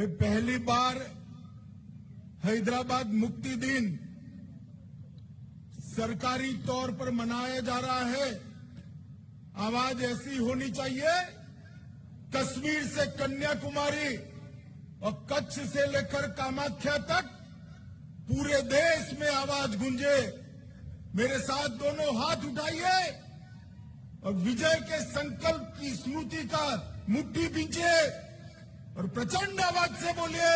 भाई पहली बार हैदराबाद मुक्ति दिन सरकारी तौर पर मनाया जा रहा है। आवाज ऐसी होनी चाहिए, कश्मीर से कन्याकुमारी और कच्छ से लेकर कामाख्या तक पूरे देश में आवाज गूंजे। मेरे साथ दोनों हाथ उठाइए और विजय के संकल्प की स्मृति का मुट्ठी भींचे और प्रचंड आवाज से बोलिए,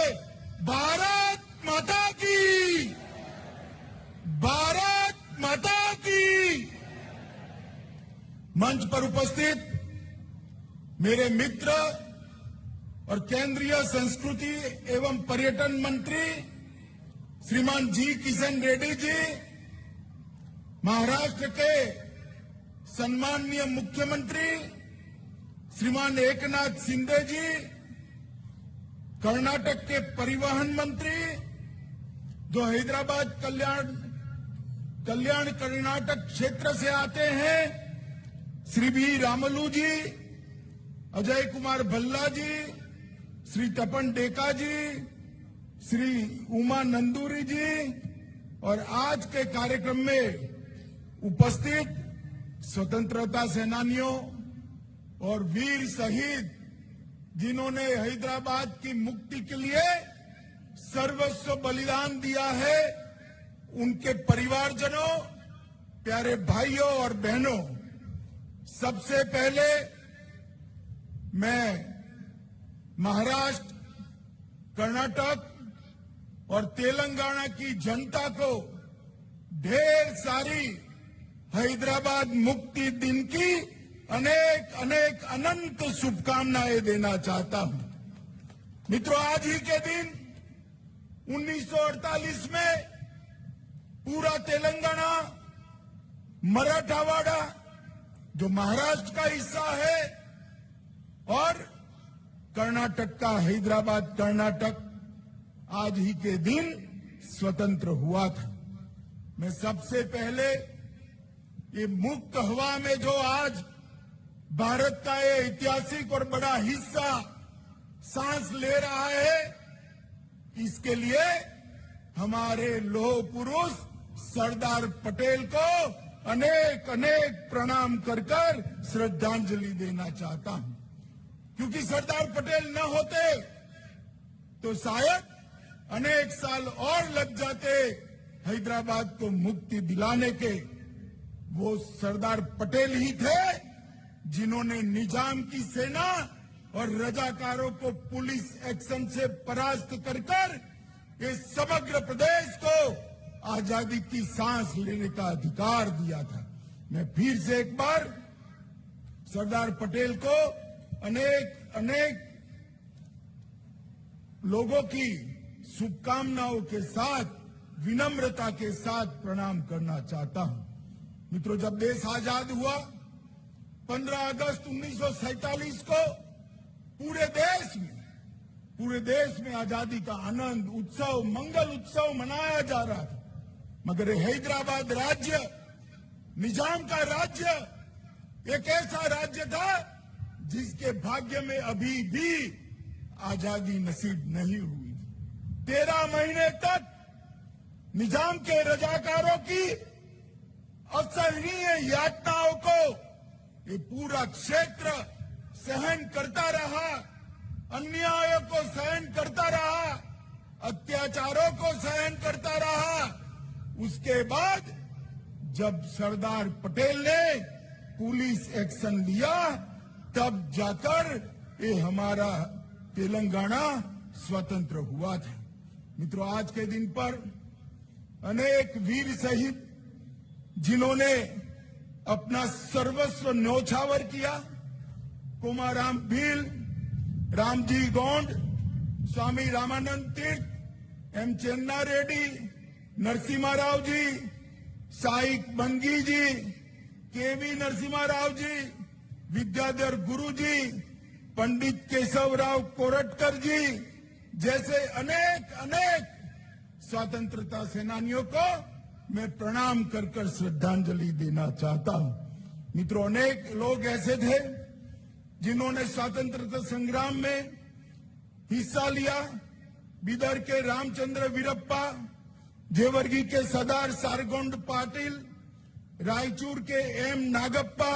भारत माता की, भारत माता की। मंच पर उपस्थित मेरे मित्र और केंद्रीय संस्कृति एवं पर्यटन मंत्री श्रीमान जी किशन रेड्डी जी, महाराष्ट्र के सम्माननीय मुख्यमंत्री श्रीमान एकनाथ शिंदे जी, कर्नाटक के परिवहन मंत्री जो हैदराबाद कल्याण कर्नाटक क्षेत्र से आते हैं, श्री बी रामलू जी, अजय कुमार भल्ला जी, श्री तपन डेका जी, श्री उमा नंदूरी जी और आज के कार्यक्रम में उपस्थित स्वतंत्रता सेनानियों और वीर शहीद जिन्होंने हैदराबाद की मुक्ति के लिए सर्वस्व बलिदान दिया है, उनके परिवारजनों, प्यारे भाइयों और बहनों, सबसे पहले मैं महाराष्ट्र, कर्नाटक और तेलंगाना की जनता को ढेर सारी हैदराबाद मुक्ति दिन की अनेक अनेक अनंत शुभकामनाएं देना चाहता हूं। मित्रों, आज ही के दिन 1948 में पूरा तेलंगाना, मराठावाड़ा जो महाराष्ट्र का हिस्सा है और कर्नाटक का हैदराबाद कर्नाटक आज ही के दिन स्वतंत्र हुआ था। मैं सबसे पहले ये मुक्त हवा में जो आज भारत का ये ऐतिहासिक और बड़ा हिस्सा सांस ले रहा है, इसके लिए हमारे लौह पुरुष सरदार पटेल को अनेक अनेक प्रणाम कर कर श्रद्धांजलि देना चाहता हूं, क्योंकि सरदार पटेल न होते तो शायद अनेक साल और लग जाते हैदराबाद को मुक्ति दिलाने के। वो सरदार पटेल ही थे जिन्होंने निजाम की सेना और रजाकारों को पुलिस एक्शन से परास्त कर इस समग्र प्रदेश को आजादी की सांस लेने का अधिकार दिया था। मैं फिर से एक बार सरदार पटेल को अनेक अनेक लोगों की शुभकामनाओं के साथ, विनम्रता के साथ प्रणाम करना चाहता हूं। मित्रों, जब देश आजाद हुआ 15 अगस्त 1947 को पूरे देश में आजादी का आनंद, उत्सव, मंगल उत्सव मनाया जा रहा था। मगर हैदराबाद राज्य, निजाम का राज्य, एक ऐसा राज्य था जिसके भाग्य में अभी भी आजादी नसीब नहीं हुई। 13 महीने तक निजाम के रजाकारों की असहनीय यातनाओं को ये पूरा क्षेत्र सहन करता रहा, अन्यायों को सहन करता रहा, अत्याचारों को सहन करता रहा। उसके बाद जब सरदार पटेल ने पुलिस एक्शन लिया, तब जाकर ये हमारा तेलंगाना स्वतंत्र हुआ था। मित्रों, आज के दिन पर अनेक वीर शहीद जिन्होंने अपना सर्वस्व न्यौछावर किया, कुमाराम भील, रामजी गोंड, स्वामी रामानंद तीर्थ, एम चेन्ना रेड्डी, नरसिम्हा राव जी, साईक बंगी जी, केवी नरसिम्हा राव जी, विद्याधर गुरु जी, पंडित केशवराव कोरटकर जी जैसे अनेक अनेक स्वतंत्रता सेनानियों को मैं प्रणाम कर कर श्रद्धांजलि देना चाहता हूं। मित्रों, अनेक लोग ऐसे थे जिन्होंने स्वतंत्रता संग्राम में हिस्सा लिया। बीदर के रामचंद्र वीरप्पा, जेवर्गी के सरदार सारगोंड पाटिल, रायचूर के एम नागप्पा,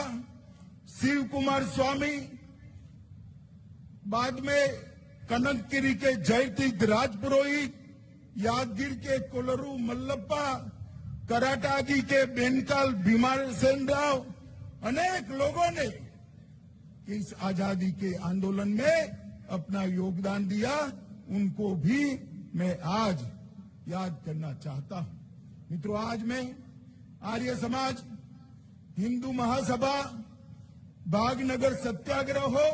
शिव कुमार स्वामी, बाद में कनकगिरी के जयतीर्थ राजपुरोहित, यादगिर के कोलरू मल्लप्पा, कराटागी के बेनकाल भीमासेन राव, अनेक लोगों ने इस आजादी के आंदोलन में अपना योगदान दिया। उनको भी मैं आज याद करना चाहता हूं। मित्रों, आज मैं आर्य समाज, हिंदू महासभा, भागनगर सत्याग्रह हो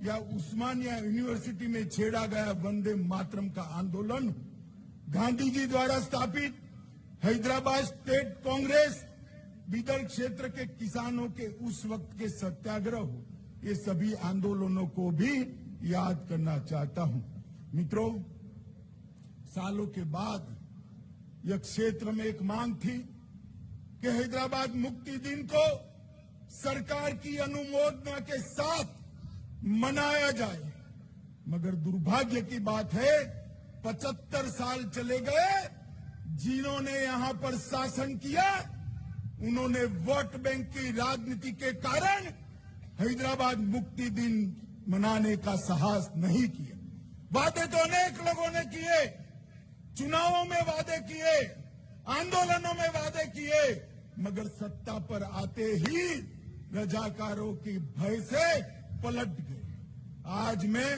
या उस्मानिया यूनिवर्सिटी में छेड़ा गया वंदे मातरम का आंदोलन, गांधी जी द्वारा स्थापित हैदराबाद स्टेट कांग्रेस, बीदर क्षेत्र के किसानों के उस वक्त के सत्याग्रह हो, ये सभी आंदोलनों को भी याद करना चाहता हूं। मित्रों, सालों के बाद यह क्षेत्र में एक मांग थी कि हैदराबाद मुक्ति दिन को सरकार की अनुमोदना के साथ मनाया जाए, मगर दुर्भाग्य की बात है 75 साल चले गए। जिन्होंने यहां पर शासन किया, उन्होंने वोट बैंक की राजनीति के कारण हैदराबाद मुक्ति दिन मनाने का साहस नहीं किया। वादे तो अनेक लोगों ने किए, चुनावों में वादे किए, आंदोलनों में वादे किए, मगर सत्ता पर आते ही रजाकारों की भय से पलट गए। आज मैं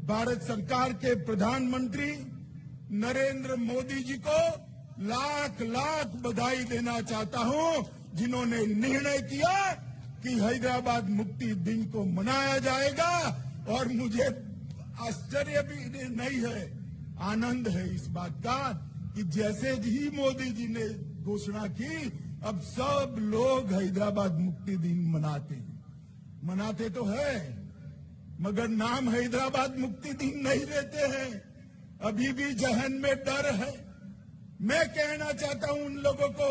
भारत सरकार के प्रधानमंत्री नरेंद्र मोदी जी को लाख लाख बधाई देना चाहता हूं, जिन्होंने निर्णय किया कि हैदराबाद मुक्ति दिन को मनाया जाएगा। और मुझे आश्चर्य भी नहीं है, आनंद है इस बात का कि जैसे ही मोदी जी ने घोषणा की, अब सब लोग हैदराबाद मुक्ति दिन मनाते तो है, मगर नाम हैदराबाद मुक्ति दिन नहीं लेते हैं। अभी भी जहन में डर है। मैं कहना चाहता हूं उन लोगों को,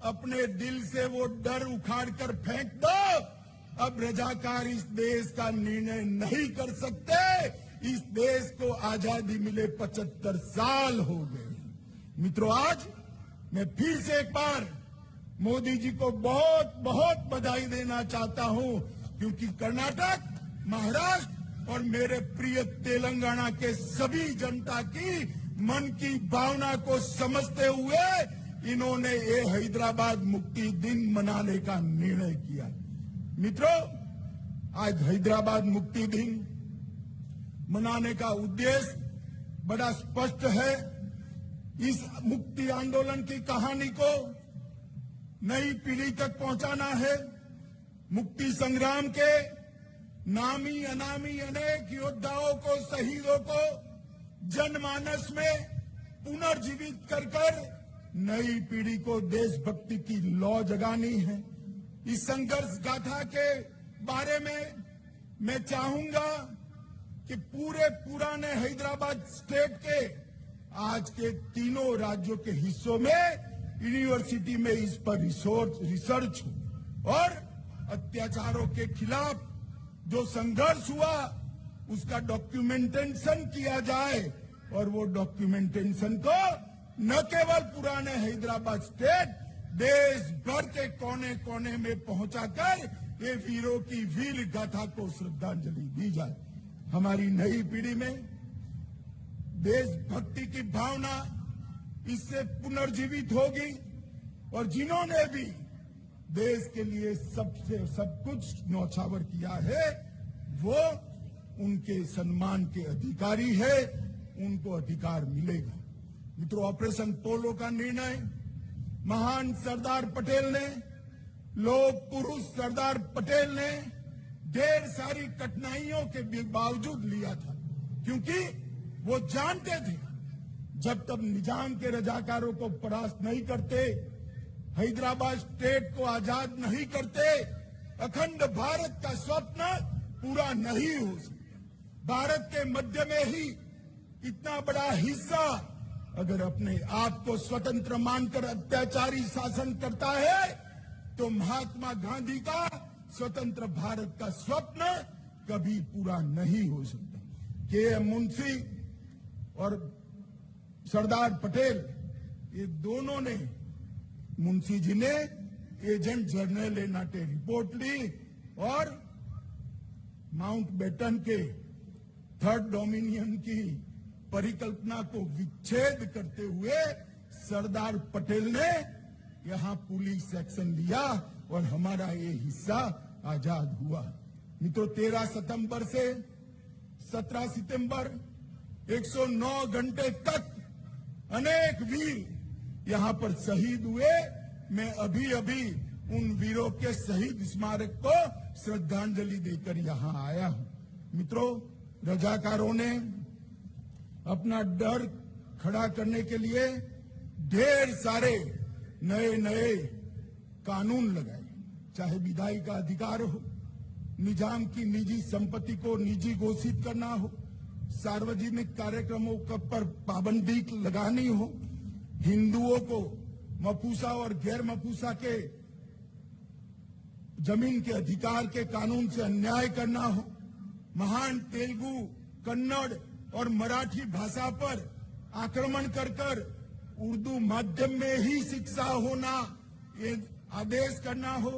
अपने दिल से वो डर उखाड़ कर फेंक दो। अब रजाकार इस देश का निर्णय नहीं कर सकते। इस देश को आजादी मिले 75 साल हो गए। मित्रों, आज मैं फिर से एक बार मोदी जी को बहुत बहुत बधाई देना चाहता हूं, क्योंकि कर्नाटक, महाराष्ट्र और मेरे प्रिय तेलंगाना के सभी जनता की मन की भावना को समझते हुए इन्होंने ये हैदराबाद मुक्ति दिन मनाने का निर्णय किया। मित्रों, आज हैदराबाद मुक्ति दिन मनाने का उद्देश्य बड़ा स्पष्ट है। इस मुक्ति आंदोलन की कहानी को नई पीढ़ी तक पहुंचाना है। मुक्ति संग्राम के नामी अनामी अनेक योद्धाओं को, शहीदों को जनमानस में पुनर्जीवित कर नई पीढ़ी को देशभक्ति की लौ जगानी है। इस संघर्ष गाथा के बारे में मैं चाहूंगा कि पूरे पुराने हैदराबाद स्टेट के आज के तीनों राज्यों के हिस्सों में यूनिवर्सिटी में इस पर रिसर्च हो और अत्याचारों के खिलाफ जो संघर्ष हुआ उसका डॉक्यूमेंटेशन किया जाए, और वो डॉक्यूमेंटेशन को न केवल पुराने हैदराबाद स्टेट, देश भर के कोने कोने में पहुंचाकर ये वीरों की वीर गाथा को श्रद्धांजलि दी जाए। हमारी नई पीढ़ी में देशभक्ति की भावना इससे पुनर्जीवित होगी, और जिन्होंने भी देश के लिए सब कुछ न्यौछावर किया है, वो उनके सम्मान के अधिकारी है, उनको अधिकार मिलेगा। मित्रों, ऑपरेशन पोलो का निर्णय महान सरदार पटेल ने, लोक पुरुष सरदार पटेल ने ढेर सारी कठिनाइयों के बावजूद लिया था, क्योंकि वो जानते थे जब तक निजाम के रजाकारों को परास्त नहीं करते, हैदराबाद स्टेट को आजाद नहीं करते, अखंड भारत का स्वप्न पूरा नहीं हो सकता। भारत के मध्य में ही इतना बड़ा हिस्सा अगर अपने आप को स्वतंत्र मानकर अत्याचारी शासन करता है, तो महात्मा गांधी का स्वतंत्र भारत का स्वप्न कभी पूरा नहीं हो सकता। के मुंशी और सरदार पटेल, ये दोनों ने, मुंशी जी ने एजेंट जनरल ए नाटे रिपोर्ट ली और माउंट बेटन के थर्ड डोमिनियन की परिकल्पना को विच्छेद करते हुए सरदार पटेल ने यहां पुलिस एक्शन लिया और हमारा ये हिस्सा आजाद हुआ। मित्रों, 13 सितंबर से 17 सितंबर 109 घंटे तक अनेक वीर यहां पर शहीद हुए। मैं अभी अभी उन वीरों के शहीद स्मारक को श्रद्धांजलि देकर यहां आया हूं। मित्रों, रजाकारों ने अपना डर खड़ा करने के लिए ढेर सारे नए नए कानून लगाए, चाहे विधायी का अधिकार हो, निजाम की निजी संपत्ति को निजी घोषित करना हो, सार्वजनिक कार्यक्रमों पर पाबंदी लगानी हो, हिंदुओं को मपूसा और गैर मपूसा के जमीन के अधिकार के कानून से अन्याय करना हो, महान तेलुगु, कन्नड़ और मराठी भाषा पर आक्रमण कर उर्दू माध्यम में ही शिक्षा होना ये आदेश करना हो,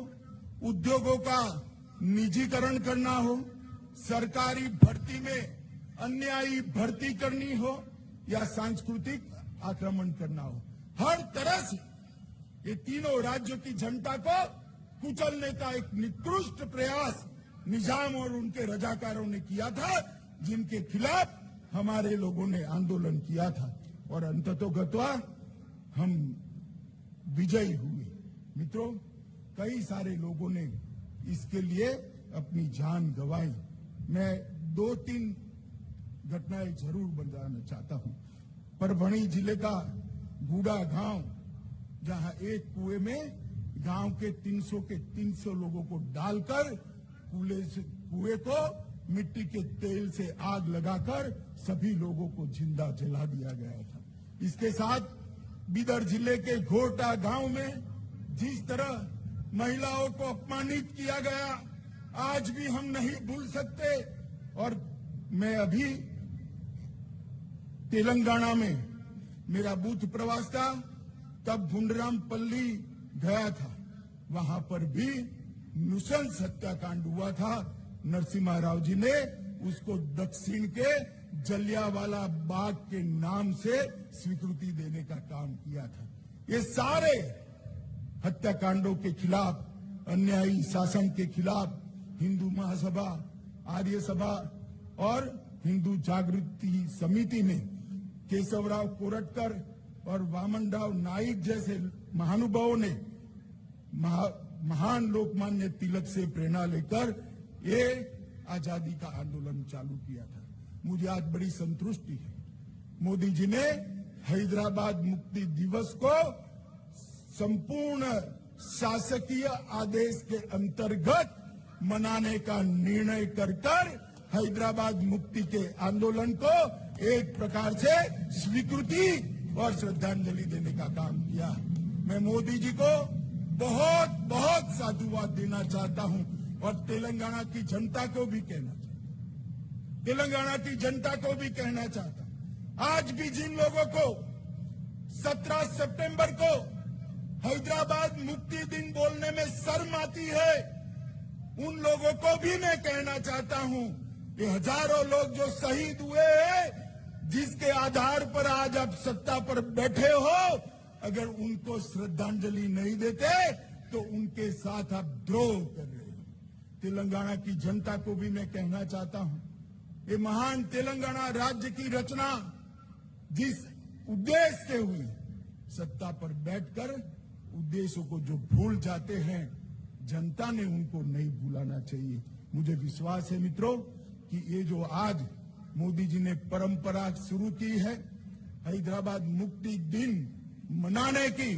उद्योगों का निजीकरण करना हो, सरकारी भर्ती में अन्यायी भर्ती करनी हो या सांस्कृतिक आक्रमण करना हो, हर तरह से ये तीनों राज्यों की जनता को कुचलने का एक निकृष्ट प्रयास निजाम और उनके रजाकारों ने किया था, जिनके खिलाफ हमारे लोगों ने आंदोलन किया था और अंततोगत्वा हम विजयी हुए। मित्रों, कई सारे लोगों ने इसके लिए अपनी जान गंवाई। मैं 2-3 घटनाएं जरूर बताना चाहता हूं। परभणी जिले का गूड़ा गांव, जहां एक कुएं में गांव के 300 लोगों को डालकर कुएं को मिट्टी के तेल से आग लगाकर सभी लोगों को जिंदा जला दिया गया था। इसके साथ बीदर जिले के घोटा गांव में जिस तरह महिलाओं को अपमानित किया गया, आज भी हम नहीं भूल सकते। और मैं अभी तेलंगाना में मेरा बूथ प्रवास था, तब गुंडरामपल्ली गया था, वहां पर भी नृशंस हत्याकांड हुआ था। नरसिम्हा राव जी ने उसको दक्षिण के जलियांवाला बाग के नाम से स्वीकृति देने का काम किया था। ये सारे हत्याकांडों के खिलाफ, अन्यायी शासन के खिलाफ हिंदू महासभा, आर्य सभा और हिंदू जागृति समिति ने केशवराव कोरटकर और वामनराव नाइक जैसे महानुभावों ने महान लोकमान्य तिलक से प्रेरणा लेकर ये आजादी का आंदोलन चालू किया था। मुझे आज बड़ी संतुष्टि है, मोदी जी ने हैदराबाद मुक्ति दिवस को संपूर्ण शासकीय आदेश के अंतर्गत मनाने का निर्णय कर हैदराबाद मुक्ति के आंदोलन को एक प्रकार से स्वीकृति और श्रद्धांजलि देने का काम किया। मैं मोदी जी को बहुत बहुत साधुवाद देना चाहता हूं और तेलंगाना की जनता को भी कहना चाहता हूं, आज भी जिन लोगों को 17 सितंबर को हैदराबाद मुक्ति दिन बोलने में शर्म आती है, उन लोगों को भी मैं कहना चाहता हूं कि हजारों लोग जो शहीद हुए हैं, जिसके आधार पर आज आप सत्ता पर बैठे हो, अगर उनको श्रद्धांजलि नहीं देते तो उनके साथ आप द्रोह कर रहे हो। तेलंगाना की जनता को भी मैं कहना चाहता हूं, ये महान तेलंगाना राज्य की रचना जिस उद्देश्य से हुई, सत्ता पर बैठकर उद्देश्यों को जो भूल जाते हैं, जनता ने उनको नहीं भूलाना चाहिए। मुझे विश्वास है मित्रों कि ये जो आज मोदी जी ने परंपरा शुरू की है हैदराबाद मुक्ति दिन मनाने की,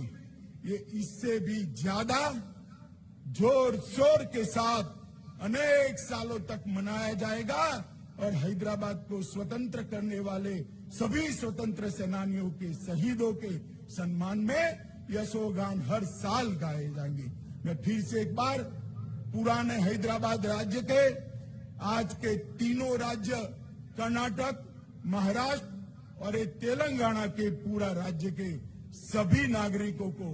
ये इससे भी ज्यादा जोर शोर के साथ अनेक सालों तक मनाया जाएगा और हैदराबाद को स्वतंत्र करने वाले सभी स्वतंत्र सेनानियों के शहीदों के सम्मान में यशोगान हर साल गाए जाएंगे। मैं फिर से एक बार पुराने हैदराबाद राज्य के आज के तीनों राज्य कर्नाटक, महाराष्ट्र और ये तेलंगाना के पूरा राज्य के सभी नागरिकों को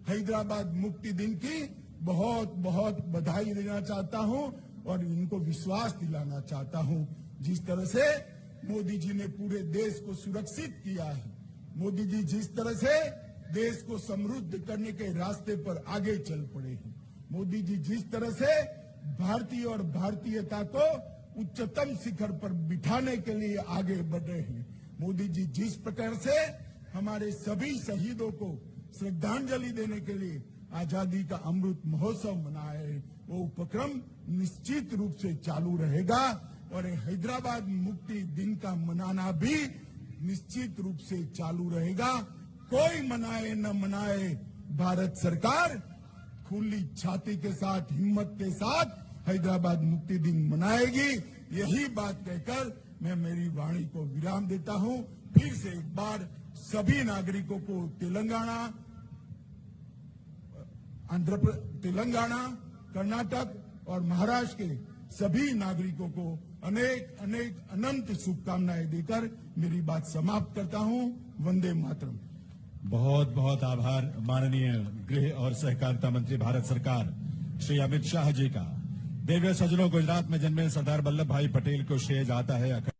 हैदराबाद मुक्ति दिन की बहुत बहुत बधाई देना चाहता हूं और इनको विश्वास दिलाना चाहता हूं। जिस तरह से मोदी जी ने पूरे देश को सुरक्षित किया है, मोदी जी जिस तरह से देश को समृद्ध करने के रास्ते पर आगे चल पड़े हैं, मोदी जी जिस तरह से भारतीय और भारतीयता को उच्चतम शिखर पर बिठाने के लिए आगे बढ़ रहे हैं, मोदी जी जिस प्रकार से हमारे सभी शहीदों को श्रद्धांजलि देने के लिए आजादी का अमृत महोत्सव मनाए, वो उपक्रम निश्चित रूप से चालू रहेगा और हैदराबाद मुक्ति दिन का मनाना भी निश्चित रूप से चालू रहेगा। कोई मनाए न मनाए, भारत सरकार खुली छाती के साथ, हिम्मत के साथ हैदराबाद मुक्ति दिन मनाएगी। यही बात कहकर मैं मेरी वाणी को विराम देता हूं। फिर से एक बार सभी नागरिकों को तेलंगाना, कर्नाटक और महाराष्ट्र के सभी नागरिकों को अनेक अनेक अनंत शुभकामनाएं देकर मेरी बात समाप्त करता हूं। वंदे मातरम। बहुत बहुत आभार माननीय गृह और सहकारिता मंत्री भारत सरकार श्री अमित शाह जी का। देव्य सज्जनों, गुजरात में जन्मे सरदार वल्लभ भाई पटेल को श्रेय जाता है।